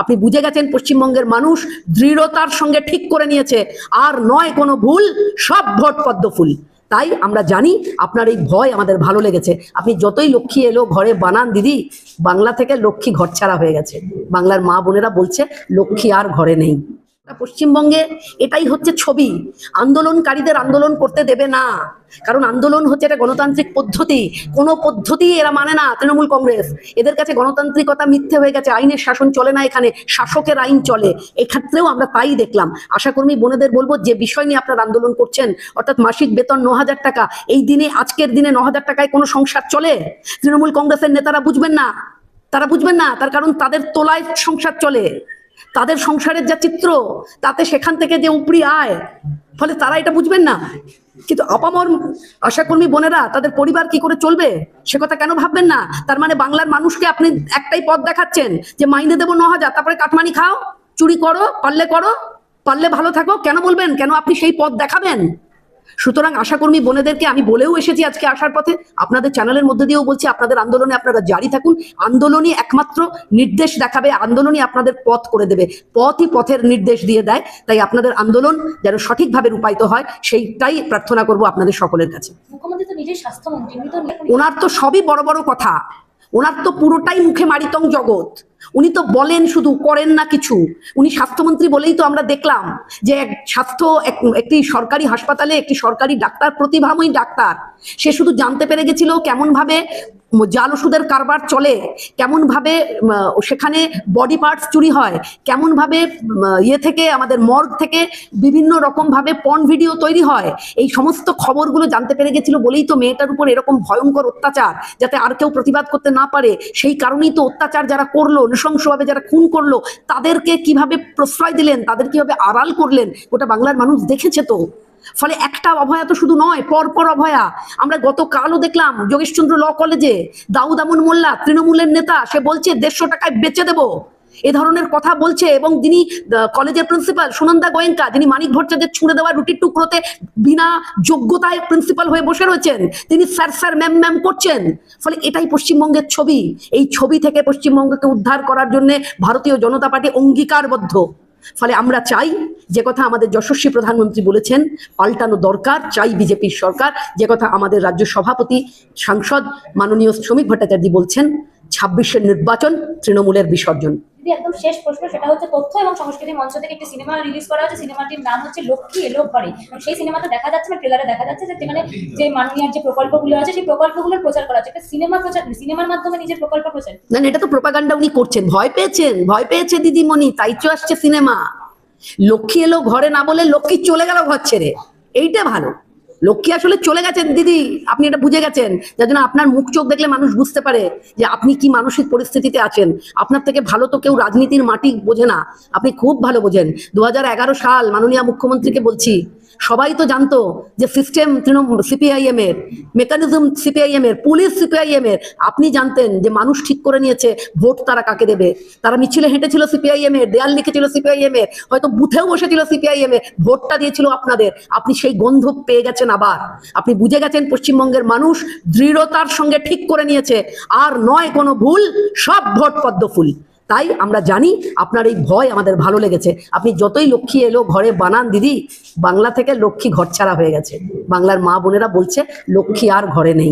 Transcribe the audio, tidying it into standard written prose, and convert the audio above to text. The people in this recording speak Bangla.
আপনি বুঝে গেছেন পশ্চিমবঙ্গের মানুষ দৃঢ়তার সঙ্গে ঠিক করে নিয়েছে, আর নয় কোনো ভুল, সব ভোট পদ্ম ফুল। তাই আমরা জানি আপনার এই ভয় আমাদের ভালো লেগেছে। আপনি যতই লক্ষ্মী এলো ঘরে বানান দিদি, বাংলা থেকে লক্ষ্মী ঘরছাড়া হয়ে গেছে। বাংলার মা বোনেরা বলছে লক্ষ্মী আর ঘরে নেই। পশ্চিমবঙ্গে এটাই হচ্ছে ছবি। আন্দোলনকারীদের আন্দোলন করতে দেবে না, কারণ আন্দোলন হচ্ছে একটা গণতান্ত্রিক পদ্ধতি। কোনো পদ্ধতি এরা মানে না। তৃণমূল কংগ্রেস, এদের কাছে গণতান্ত্রিকতা মিথ্যে হয়ে গেছে। আইনের শাসন চলে না এখানে, শাসকের আইন চলে। এক্ষেত্রেও আমরা তাই দেখলাম। আশাকর্মী বোনেদের বলবো, যে বিষয় নিয়ে আপনারা আন্দোলন করছেন, অর্থাৎ মাসিক বেতন 9,000 টাকা, এই দিনে, আজকের দিনে 9,000 টাকায় কোনো সংসার চলে? তৃণমূল কংগ্রেসের নেতারা বুঝবেন না, তারা বুঝবেন না। তার কারণ তাদের তোলায় সংসার চলে, তাদের সংসারের যা চিত্র, তাতে সেখান থেকে যে উপরি আয়, ফলে তারা এটা বুঝবেন না। কিন্তু আপামর আশাকর্মী বোনেরা, তাদের পরিবার কি করে চলবে সে কথা কেন ভাববেন না? তার মানে বাংলার মানুষকে আপনি একটাই পথ দেখাচ্ছেন, যে মাইনে দেবো 9,000, তারপরে কাটমানি খাও, চুরি করো, পারলে ভালো থাকো। কেন বলবেন? কেন আপনি সেই পথ দেখাবেন? সুতরাং আশাকর্মী বোনেদেরকে আমি বলেও এসেছি আজকে আসার পথে, আপনাদের চ্যানেলের মধ্যে দিয়েও বলছি, আপনাদের আন্দোলনে আপনারা জারি থাকুন। আন্দোলনই একমাত্র নির্দেশ দেখাবে, আন্দোলনই আপনাদের পথ করে দেবে। পথই পথের নির্দেশ দিয়ে দেয়। তাই আপনাদের আন্দোলন যেন সঠিকভাবে রূপায়িত হয়, সেইটাই প্রার্থনা করব আপনাদের সকলের কাছে। মুখ্যমন্ত্রী তো নিজেই স্বাস্থ্যমন্ত্রী, ওনার তো সবই বড় বড় কথা, ওনার তো পুরোটাই মুখে মারিতং জগৎ। উনি তো বলেন শুধু, করেন না কিছু। উনি স্বাস্থ্যমন্ত্রী বলেই তো আমরা দেখলাম যে একটি সরকারি হাসপাতালে একটি সরকারি ডাক্তার, প্রতিভাময়ী ডাক্তার, সে শুধু জানতে পেরে গেছিল কেমন ভাবে জাল ওষুধের কারবার চলে, কেমন ভাবে সেখানে বডি পার্টস চুরি হয়, কেমন ভাবে থেকে আমাদের মর্গ থেকে বিভিন্ন রকম ভাবে পর্ন ভিডিও তৈরি হয়। এই সমস্ত খবরগুলো জানতে পেরে গেছিল বলেই তো মেয়েটার উপর এরকম ভয়ঙ্কর অত্যাচার, যাতে আর কেউ প্রতিবাদ করতে না পারে, সেই কারণেই তো অত্যাচার যারা করলো, নৃশংসভাবে যারা খুন করলো, তাদেরকে কিভাবে প্রশ্রয় দিলেন, তাদের কিভাবে আড়াল করলেন, গোটা বাংলার মানুষ দেখেছে তো। ফলে একটা অভয়া তো শুধু নয়, পরপর অভয়া। আমরা গতকালও দেখলাম যোগেশচন্দ্র ল কলেজে দাউদ আমন মোল্লা, তৃণমূলের নেতা, সে বলছে 150 টাকায় বেচে দেবো, এ ধরনের কথা বলছে। এবং যিনি কলেজের প্রিন্সিপাল সুনন্দা গোয়েঙ্কা, যিনি মানিক ভট্টাচার্যের ছুঁড়ে দেওয়া রুটির টুকরোতে বিনা যোগ্যতায় প্রিন্সিপাল হয়ে বসে রয়েছেন, তিনি স্যার স্যার ম্যাম ম্যাম করছেন। ফলে এটাই পশ্চিমবঙ্গের ছবি। এই ছবি থেকে পশ্চিমবঙ্গকে উদ্ধার করার জন্য ভারতীয় জনতা পার্টি অঙ্গীকারবদ্ধ। ফলে আমরা চাই, যে কথা আমাদের যশস্বী প্রধানমন্ত্রী বলেছেন, পাল্টানো দরকার, চাই বিজেপির সরকার। যে কথা আমাদের রাজ্য সভাপতি সাংসদ মাননীয় শ্রমিক ভট্টাচার্য বলছেন, 26-এর নির্বাচন, তৃণমূলের বিসর্জন। একদম শেষ প্রশ্ন, সেটা হচ্ছে তথ্য এবং সংস্কৃতি মঞ্চ থেকে একটি সিনেমা রিলিজ করা হয়েছে। সিনেমাটির নাম হচ্ছে লক্ষ্মী এলো ঘরে। সেই সিনেমাতে দেখা যাচ্ছে না, ট্রেলারে দেখা যাচ্ছে যে সেখানে যে মাননীয় যে প্রকল্পগুলো আছে, সেই প্রকল্পগুলোর প্রচার করা হচ্ছে। একটা সিনেমা প্রচার, সিনেমার মাধ্যমে নিজের প্রকল্প প্রচার। না, এটা তো প্রোপাগান্ডা উনি করছেন। ভয় পেয়েছে দিদিমণি, তাই তো আসছে সিনেমা। লক্ষ্মী এলো ঘরে না বলে লক্ষ্মী চলে গেল ঘর ছেড়ে, এইটা ভালো। লক্ষ্মী আসলে চলে গেছেন দিদি, আপনি এটা বুঝে গেছেন, যার জন্য আপনার মুখ চোখ দেখলে মানুষ বুঝতে পারে যে আপনি কি মানসিক পরিস্থিতিতে আছেন। আপনার থেকে ভালো তো কেউ রাজনীতির মাটি বোঝে না, আপনি খুব ভালো বোঝেন। 2011 সাল, মাননীয় মুখ্যমন্ত্রীকে বলছি, সবাই তো জানতো যে সিস্টেম সিপিআইএম এর, মেকানিজম সিপিআইএম এর, পুলিশ সিপিআইএম এর। আপনি জানতেন যে মানুষ ঠিক করে নিয়েছে ভোট তারা কাকে দেবে। তারা মিছিলে হেঁটেছিল সিপিআইএম এর, দেয়াল লিখেছিল সিপিআইএম এর, হয়তো বুথেও বসেছিল সিপিআইএম এর, ভোটটা দিয়েছিল আপনাদের। আপনি সেই গন্ধ পেয়ে গেছেন। আবার আপনি বুঝে গেছেন পশ্চিমবঙ্গের মানুষ দৃঢ়তার সঙ্গে ঠিক করে নিয়েছে, আর নয় কোনো ভুল, সব ভোট পদ্ম ফুল। তাই আমরা জানি আপনার এই ভয় আমাদের ভালো লেগেছে। আপনি যতই লক্ষ্মী এলো ঘরে বানান দিদি, বাংলা থেকে লক্ষ্মী ঘরছাড়া হয়ে গেছে। বাংলার মা বোনেরা বলছে লক্ষ্মী আর ঘরে নেই।